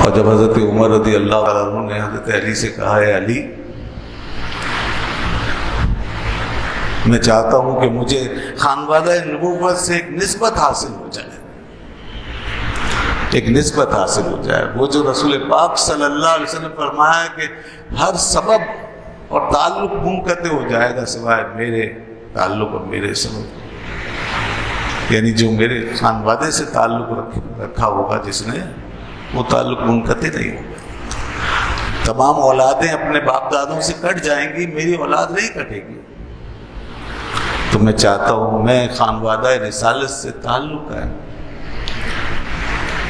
اور جب حضرت عمر رضی اللہ عنہ نے حضرت علی سے کہا ہے علی میں چاہتا ہوں کہ مجھے خانوادہ نبوت سے ایک نسبت حاصل ہو جائے، ایک نسبت حاصل ہو جائے، وہ جو رسول پاک صلی اللہ علیہ وسلم فرمایا کہ ہر سبب اور تعلق منقطع ہو جائے گا سوائے میرے تعلق اور میرے سبب، یعنی جو میرے خانوادے سے تعلق رکھا ہوگا جس نے، وہ تعلق منقطع نہیں ہوگا۔ تمام اولادیں اپنے باپ دادوں سے کٹ جائیں گی، میری اولاد نہیں کٹے گی۔ تو میں چاہتا ہوں میں خانوادہ رسالت سے تعلق ہے۔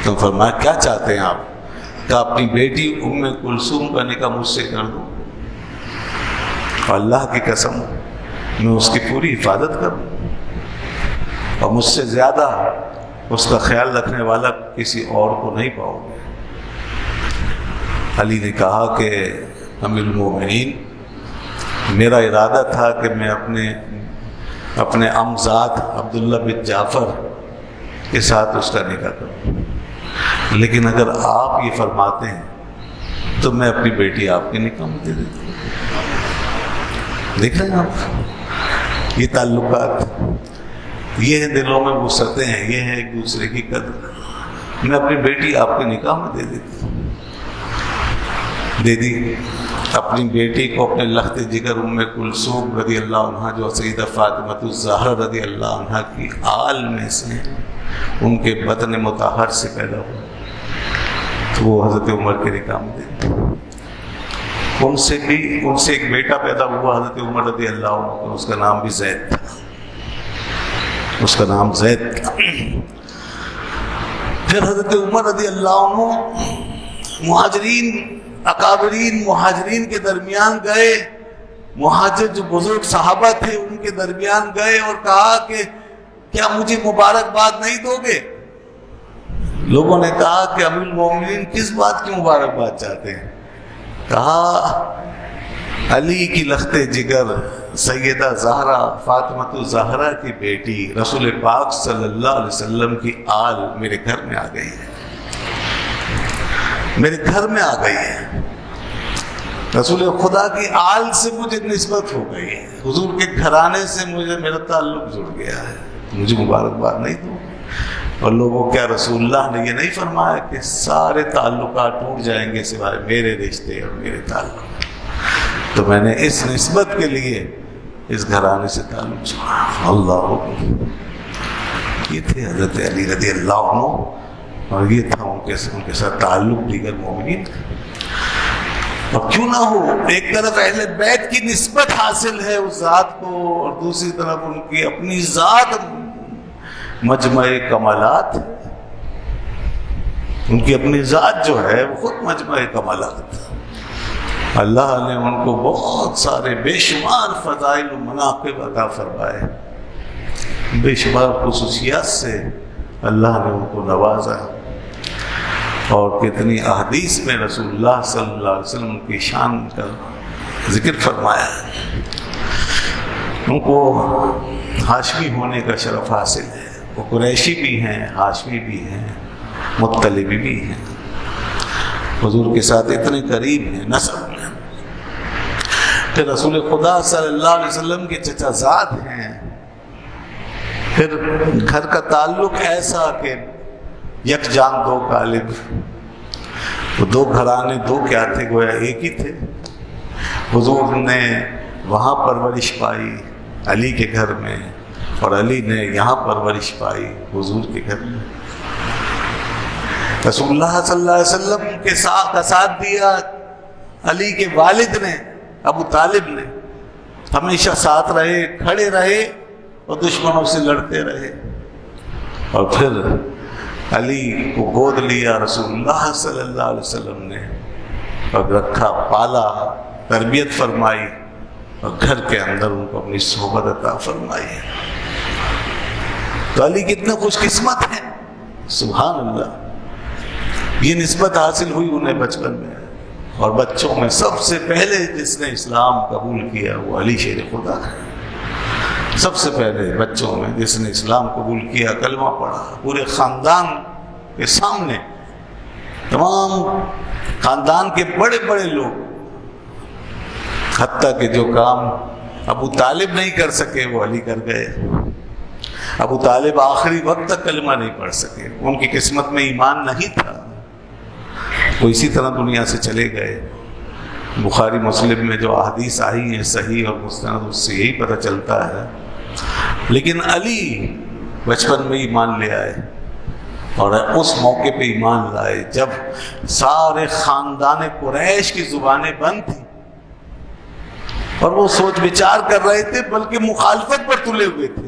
تو فرمایا کیا چاہتے ہیں آپ؟ کہ اپنی بیٹی ام کلثوم کا نکاح مجھ سے کر دوں، اور اللہ کی قسم میں اس کی پوری حفاظت کروں، اور مجھ سے زیادہ اس کا خیال رکھنے والا کسی اور کو نہیں پاؤں گے۔ علی نے کہا کہ امیر المومنین میرا ارادہ تھا کہ میں اپنے امزاد عبداللہ بن جعفر کے ساتھ اس کا نکاح کروں، لیکن اگر آپ یہ فرماتے ہیں تو میں اپنی بیٹی آپ کے نکاح میں دے دیتا ہوں۔ دیکھ رہے ہیں آپ، یہ تعلقات، یہ ہیں دلوں میں وسعتیں ہیں، یہ ہے ایک دوسرے کی قدر۔ میں اپنی بیٹی آپ کے نکاح میں دے دیتا ہوں، دے دی اپنی بیٹی کو اپنے لخت جگر ام کلثوم رضی اللہ عنہ، جو سیدہ فاطمہ الزہرا رضی اللہ عنہ کی آل میں سے ان کے بطن مطہر سے پیدا ہوا، تو وہ حضرت عمر کے نکاح میں دے دی۔ ان سے ایک بیٹا پیدا ہوا حضرت عمر رضی اللہ عنہ کا، اس کا نام بھی زید تھا، اس کا نام زید تھا۔ پھر حضرت عمر رضی اللہ عنہ مہاجرین، اکابرین مہاجرین کے درمیان گئے، مہاجر جو بزرگ صحابہ تھے ان کے درمیان گئے اور کہا کہ کیا مجھے مبارکباد نہیں دو گے؟ لوگوں نے کہا کہ امیر المومنین کس بات کی مبارکباد چاہتے ہیں؟ کہا علی کی لخت جگر سیدہ زہرا فاطمہ الزہرا کی بیٹی رسول پاک صلی اللہ علیہ وسلم کی آل میرے گھر میں آ گئی ہے، میرے گھر میں آ گئی ہے، رسول خدا کی آل سے مجھے نسبت ہو گئی ہے، حضور کے گھرانے سے میرا تعلق جڑ گیا ہے، مجھے مبارکباد نہیں دو؟ اور لوگوں کیا رسول اللہ نے یہ نہیں فرمایا کہ سارے تعلقات ٹوٹ جائیں گے سوائے میرے رشتے اور میرے تعلق؟ تو میں نے اس نسبت کے لیے اس گھرانے سے تعلق چھوڑا۔ اللہ یہ تھے حضرت علی رضی اللہ عنہ، اور یہ تھا ان کے ساتھ تعلق دیگر مومنین کا۔ اور کیوں نہ ہو، ایک طرف اہل بیت کی نسبت حاصل ہے اس ذات کو، اور دوسری طرف ان کی اپنی ذات مجمع کمالات، ان کی اپنی ذات جو ہے وہ خود مجمع کمالات۔ اللہ نے ان کو بہت سارے بے شمار فضائل و مناقب عطا فرمائے، بے شمار خصوصیات سے اللہ نے ان کو نوازا، اور کتنی احادیث میں رسول اللہ صلی اللہ علیہ وسلم کی شان کا ذکر فرمایا ہے۔ ان کو ہاشمی ہونے کا شرف حاصل ہے، وہ قریشی بھی ہیں، ہاشمی بھی ہیں، مطلبی بھی ہیں، حضور کے ساتھ اتنے قریب ہیں نسب میں۔ پھر رسول خدا صلی اللہ علیہ وسلم کے چچا زاد ہیں۔ پھر گھر کا تعلق ایسا کہ یک جان دو غالب، وہ دو گھرانے دو کیا تھے، گویا ایک ہی تھے۔ حضور نے وہاں پرورش پائی علی کے گھر میں، اور علی نے یہاں پرورش پائی حضور کے گھر میں۔ رسول اللہ صلی اللہ علیہ وسلم کے ساتھ دیا علی کے والد نے، ابو طالب نے، ہمیشہ ساتھ رہے، کھڑے رہے اور دشمنوں سے لڑتے رہے۔ اور پھر علی کو گود لیا رسول اللہ صلی اللہ علیہ وسلم نے، اور رکھا، پالا، تربیت فرمائی، اور گھر کے اندر ان کو اپنی صحبت عطا فرمائی ہے۔ تو علی کتنے خوش قسمت ہیں، سبحان اللہ۔ یہ نسبت حاصل ہوئی انہیں بچپن میں، اور بچوں میں سب سے پہلے جس نے اسلام قبول کیا وہ علی شیر خدا ہے۔ سب سے پہلے بچوں میں جس نے اسلام قبول کیا، کلمہ پڑھا، پورے خاندان کے سامنے تمام خاندان کے بڑے بڑے لوگ، حتیٰ کہ جو کام ابو طالب نہیں کر سکے وہ علی کر گئے۔ ابو طالب آخری وقت تک کلمہ نہیں پڑھ سکے، ان کی قسمت میں ایمان نہیں تھا، وہ اسی طرح دنیا سے چلے گئے۔ بخاری مسلم میں جو احادیث آئی ہیں صحیح اور مستند، اس سے یہی پتہ چلتا ہے۔ لیکن علی بچپن میں ایمان لے آئے، اور اس موقع پہ ایمان لائے جب سارے خاندان قریش کی زبانیں بند تھیں اور وہ سوچ بچار کر رہے تھے، بلکہ مخالفت پر تلے ہوئے تھے۔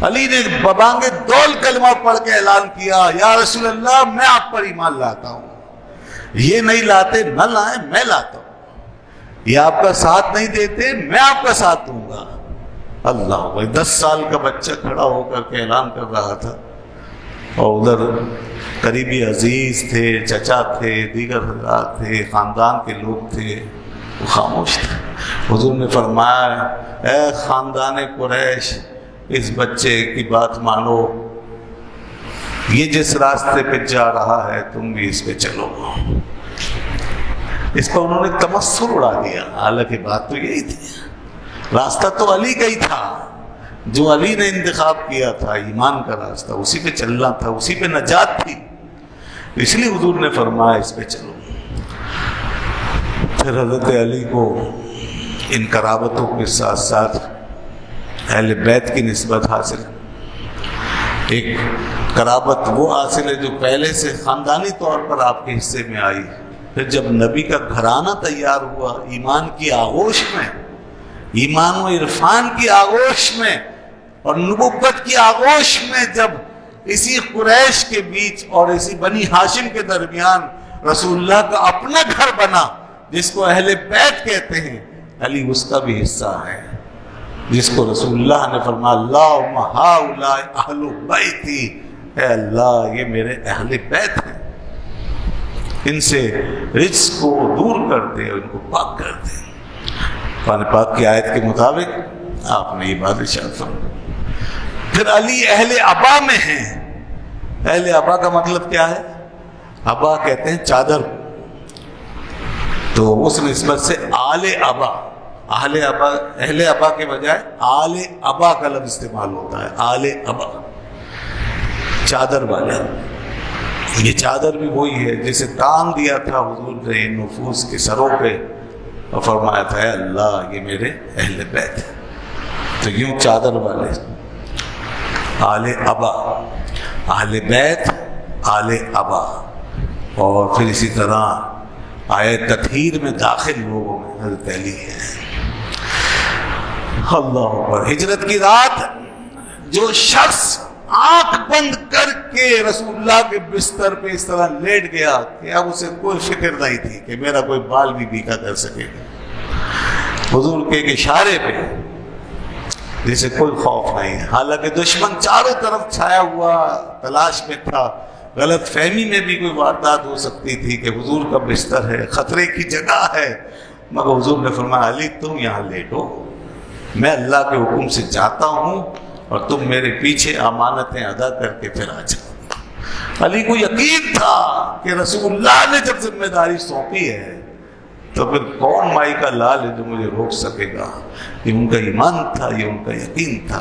علی نے ببانگ دول کلمہ پڑھ کے اعلان کیا، یا رسول اللہ میں آپ پر ایمان لاتا ہوں، یہ نہیں لاتے نہ لائیں، میں لاتا ہوں، یہ آپ کا ساتھ نہیں دیتے میں آپ کا ساتھ دوں گا۔ اللہ بھائی 10 سال کا بچہ کھڑا ہو کر کے اعلان کر رہا تھا، اور ادھر قریبی عزیز تھے، چچا تھے، دیگر حضرات تھے، خاندان کے لوگ تھے، وہ خاموش تھے۔ حضور نے فرمایا اے خاندان قریش، اس بچے کی بات مانو، یہ جس راستے پہ جا رہا ہے تم بھی اس پہ چلو۔ اس پر انہوں نے تمسخر اڑا دیا، حالانکہ بات تو یہی تھی، راستہ تو علی کا ہی تھا، جو علی نے انتخاب کیا تھا، ایمان کا راستہ، اسی پہ چلنا تھا، اسی پہ نجات تھی، اس لیے حضور نے فرمایا اس پہ چلو۔ پھر حضرت علی کو ان قرابتوں کے ساتھ ساتھ اہل بیت کی نسبت حاصل، ایک قرابت وہ حاصل ہے جو پہلے سے خاندانی طور پر آپ کے حصے میں آئی۔ پھر جب نبی کا گھرانہ تیار ہوا ایمان کی آغوش میں، ایمان و عرفان کی آغوش میں اور نبوت کی آغوش میں، جب اسی قریش کے بیچ اور اسی بنی ہاشم کے درمیان رسول اللہ کا اپنا گھر بنا، جس کو اہل بیت کہتے ہیں، علی اس کا بھی حصہ ہے، جس کو رسول اللہ نے فرمایا اللہم ہؤلاء اہل بیتی، اے اللہ یہ میرے اہل بیت ہیں، ان سے رجس کو دور کر دے، ان کو پاک کر دے۔ قرآن پاک کی آیت کے مطابق آپ نے یہ بات ارشاد فرمائی۔ پھر علی اہل ابا میں ہیں۔ اہل ابا کا مطلب کیا ہے؟ ابا کہتے ہیں چادر، تو اس نسبت سے آل ابا، اہل ابا کے بجائے آل ابا کا لفظ استعمال ہوتا ہے، آل ابا، چادر والا۔ یہ چادر بھی وہی ہے جسے تان دیا تھا حضور نے نفوس کے سروں پہ، اور فرمایا تھا اے اللہ یہ میرے اہل بیت ہیں۔ تو یوں چادر والے، آل ابا، اہل بیت، آل ابا، اور پھر اسی طرح آیت تطہیر میں داخل لوگوں میں حضرت علی ہے۔ اللہ اکبر۔ ہجرت کی رات جو شخص آنکھ بند کر کے رسول اللہ کے بستر پہ اس طرح لیٹ گیا کہ اب اسے کوئی فکر نہیں تھی کہ میرا کوئی بال بھی بھیگا کر سکے گا، حضور کے ایک اشارے پہ، جسے کوئی خوف نہیں ہے، حالانکہ دشمن چاروں طرف چھایا ہوا تلاش میں تھا، غلط فہمی میں بھی کوئی واردات ہو سکتی تھی کہ حضور کا بستر ہے، خطرے کی جگہ ہے، مگر حضور نے فرمایا علی تم یہاں لیٹو، میں اللہ کے حکم سے جاتا ہوں اور تم میرے پیچھے امانتیں ادا کر کے پھر آ جاؤ۔ علی کو یقین تھا کہ رسول اللہ نے جب ذمہ داری سونپی ہے تو پھر کون مائی کا لال ہے جو مجھے روک سکے گا۔ یہ ان کا ایمان تھا، یہ ان کا یقین تھا۔